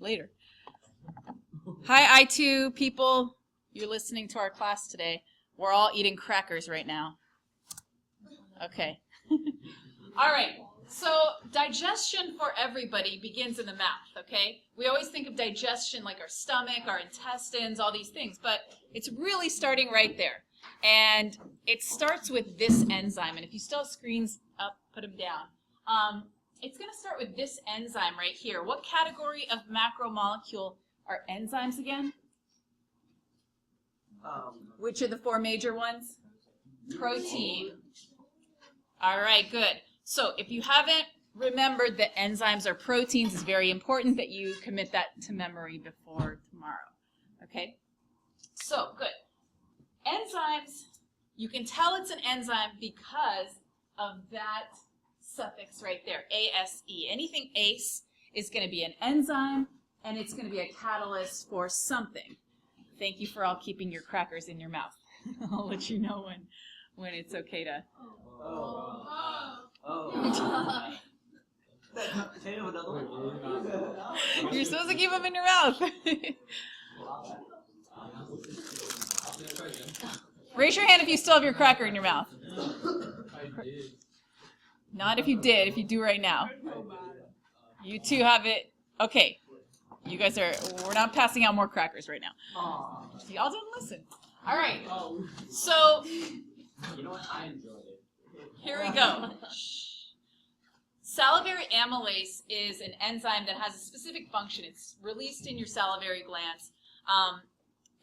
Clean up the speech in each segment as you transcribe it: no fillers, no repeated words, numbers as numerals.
later. Hi, I2 people. You're listening to our class today. We're all eating crackers right now. Okay. All right. So digestion for everybody begins in the mouth, okay? We always think of digestion like our stomach, our intestines, all these things, but it's really starting right there. And it starts with this enzyme. And if you still have screens up, put them down. It's going to start with this enzyme right here. What category of macromolecule are enzymes again? Which are the four major ones? Protein. All right, good. So if you haven't remembered that enzymes are proteins, it's very important that you commit that to memory before tomorrow. Okay? So, good. Enzymes, you can tell it's an enzyme because of that suffix right there, ASE. Anything ACE is going to be an enzyme, and it's going to be a catalyst for something. Thank you for all keeping your crackers in your mouth. I'll let you know when it's okay to... You're supposed to keep them in your mouth. Raise your hand if you still have your cracker in your mouth. Not if you did, if you do right now. You two have it. Okay. You guys we're not passing out more crackers right now. Y'all didn't listen. All right. So, you know what? I enjoyed it. Here we go. Salivary amylase is an enzyme that has a specific function. It's released in your salivary glands.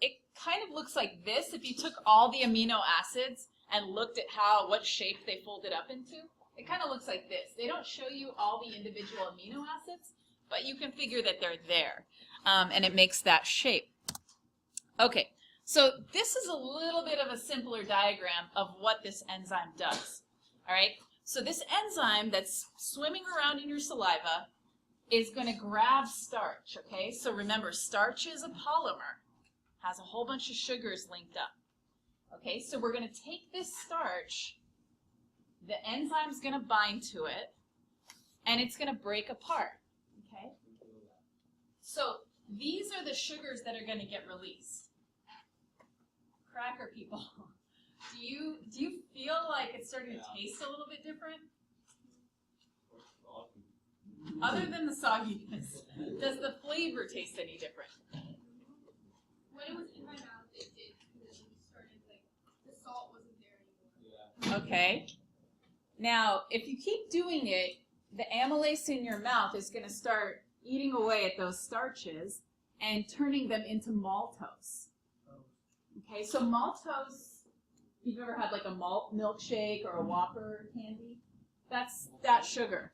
It kind of looks like this. If you took all the amino acids and looked at what shape they folded up into, it kind of looks like this. They don't show you all the individual amino acids, but you can figure that they're there, and it makes that shape. Okay, so this is a little bit of a simpler diagram of what this enzyme does. All right, so this enzyme that's swimming around in your saliva is going to grab starch, okay? So remember, starch is a polymer, has a whole bunch of sugars linked up. Okay, so we're going to take this starch, the enzyme's going to bind to it, and it's going to break apart, okay? So these are the sugars that are going to get released. Cracker people. Do you feel like it's starting to taste a little bit different? Other than the sogginess, does the flavor taste any different? When it was in my mouth, it did, because it started, like, the salt wasn't there anymore. Okay. Now, if you keep doing it, the amylase in your mouth is going to start eating away at those starches and turning them into maltose. Okay, so maltose, if you've ever had like a malt milkshake or a Whopper candy, that's that sugar.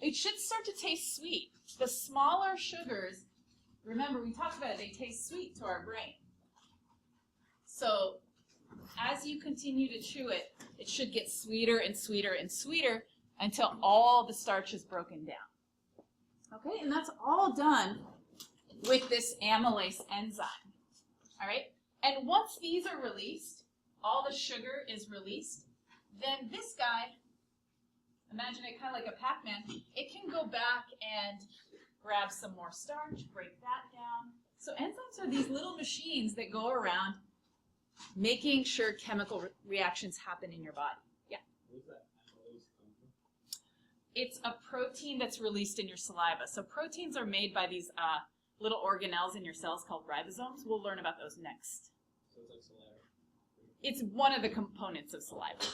It should start to taste sweet. The smaller sugars, remember we talked about it, they taste sweet to our brain. So as you continue to chew it, it should get sweeter and sweeter and sweeter until all the starch is broken down. Okay, and that's all done with this amylase enzyme. All right, and once these are released, all the sugar is released, then this guy, imagine it kind of like a Pac-Man, it can go back and grab some more starch, break that down. So enzymes are these little machines that go around making sure chemical reactions happen in your body. Yeah? Where's that amylase come from? It's a protein that's released in your saliva. So proteins are made by these little organelles in your cells called ribosomes. We'll learn about those next. So it's like saliva. It's one of the components of saliva.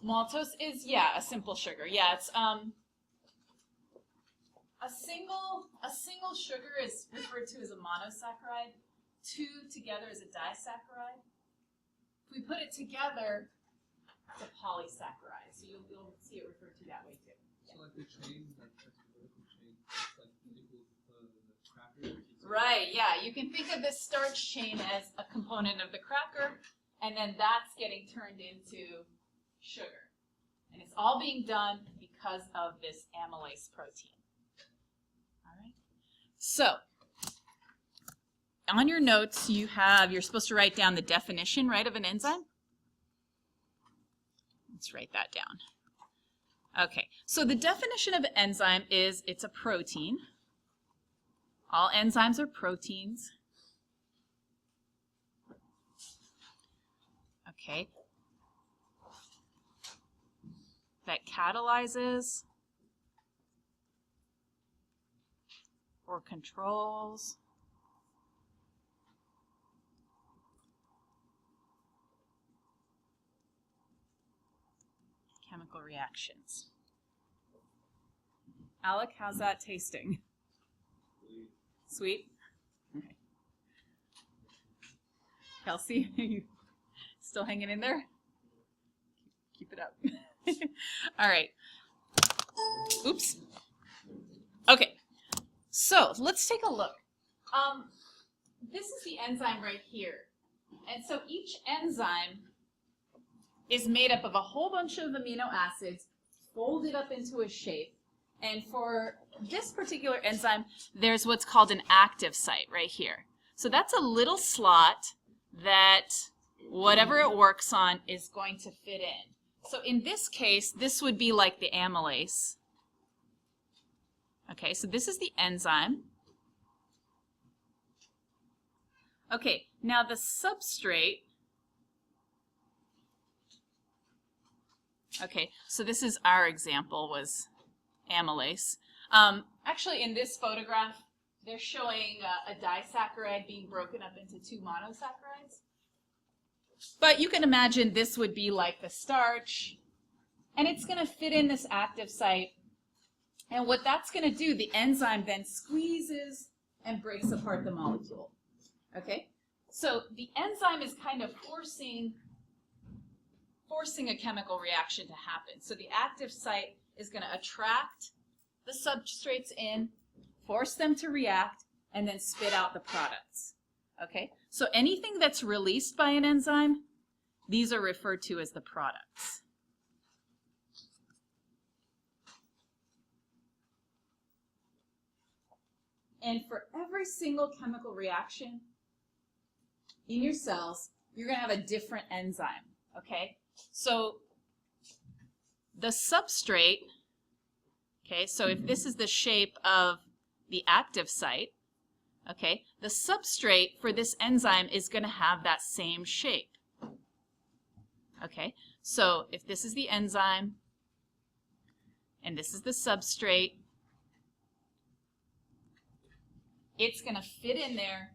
Maltose is, yeah, a simple sugar. Yeah, it's a single sugar is referred to as a monosaccharide. Two together is a disaccharide. If we put it together, it's a polysaccharide. So you'll see it referred to that way too. So like the chain, that's the vertical chain, that's like equal to the cracker? Right, yeah. You can think of this starch chain as a component of the cracker, and then that's getting turned into sugar. And it's all being done because of this amylase protein. All right. So, on your notes, you're supposed to write down the definition, right, of an enzyme? Let's write that down. Okay, so the definition of an enzyme is it's a protein. All enzymes are proteins. Okay. That catalyzes or controls chemical reactions. Alec, how's that tasting? Sweet? Okay. Kelsey, are you still hanging in there? Keep it up. All right. Oops. Okay. So let's take a look. This is the enzyme right here. And so each enzyme is made up of a whole bunch of amino acids folded up into a shape. And for this particular enzyme, there's what's called an active site right here. So that's a little slot that whatever it works on is going to fit in. So in this case, this would be like the amylase. Okay, so this is the enzyme. Okay, now the substrate. Okay, so this is our example was amylase. Actually, in this photograph, they're showing a disaccharide being broken up into 2 monosaccharides. But you can imagine this would be like the starch, and it's going to fit in this active site. And what that's going to do, the enzyme then squeezes and breaks apart the molecule. Okay? So the enzyme is kind of forcing a chemical reaction to happen. So the active site is going to attract the substrates in, force them to react, and then spit out the products. Okay? So anything that's released by an enzyme, these are referred to as the products. And for every single chemical reaction in your cells, you're going to have a different enzyme. Okay? So the substrate, okay, so if this is the shape of the active site, okay, the substrate for this enzyme is going to have that same shape. Okay, so if this is the enzyme and this is the substrate, it's going to fit in there.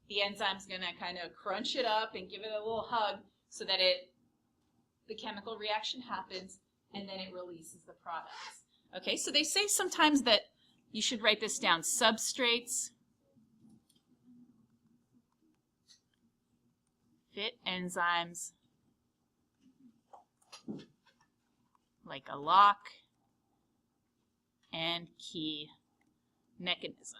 The enzyme's going to kind of crunch it up and give it a little hug so that the chemical reaction happens, and then it releases the products. Okay, so they say sometimes that you should write this down. Substrates fit enzymes like a lock and key mechanism.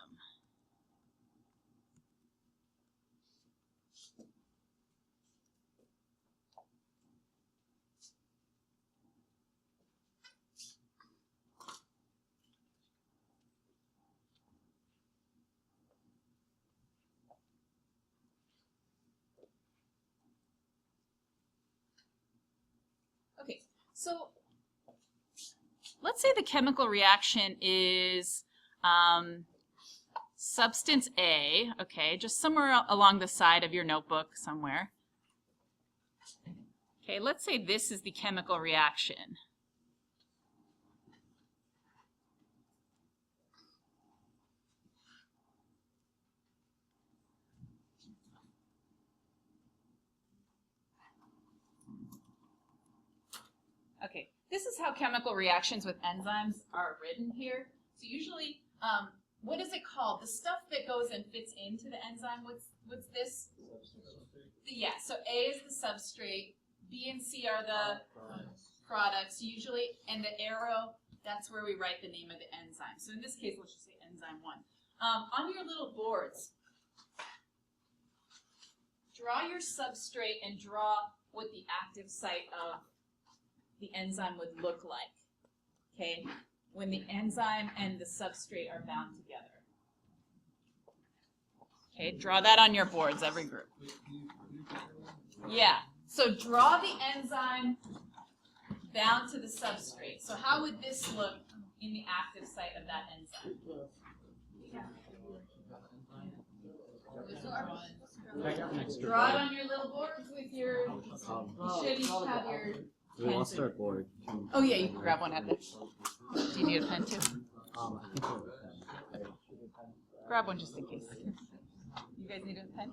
Okay, so let's say the chemical reaction is substance A, okay, just somewhere along the side of your notebook somewhere. Okay, let's say this is the chemical reaction. Okay, this is how chemical reactions with enzymes are written here. So usually, what is it called? The stuff that goes and fits into the enzyme, what's this? Yeah, so A is the substrate, B and C are the products usually, and the arrow, that's where we write the name of the enzyme. So in this case, let's just say enzyme 1. On your little boards, draw your substrate and draw what the active site of the enzyme would look like, okay, when the enzyme and the substrate are bound together. Okay, draw that on your boards, every group. Yeah, so draw the enzyme bound to the substrate. So how would this look in the active site of that enzyme? Draw it on your little boards with your, you should each have your We lost pens. our board. Oh yeah, you can grab one at this. Do you need a pen too? I think Grab one just in case. You guys need a pen?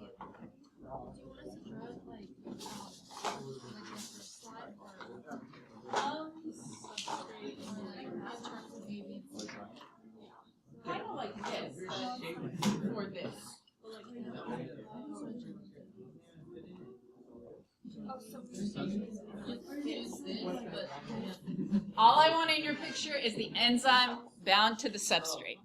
Kind of like this, or this. All I want in your picture is the enzyme bound to the substrate.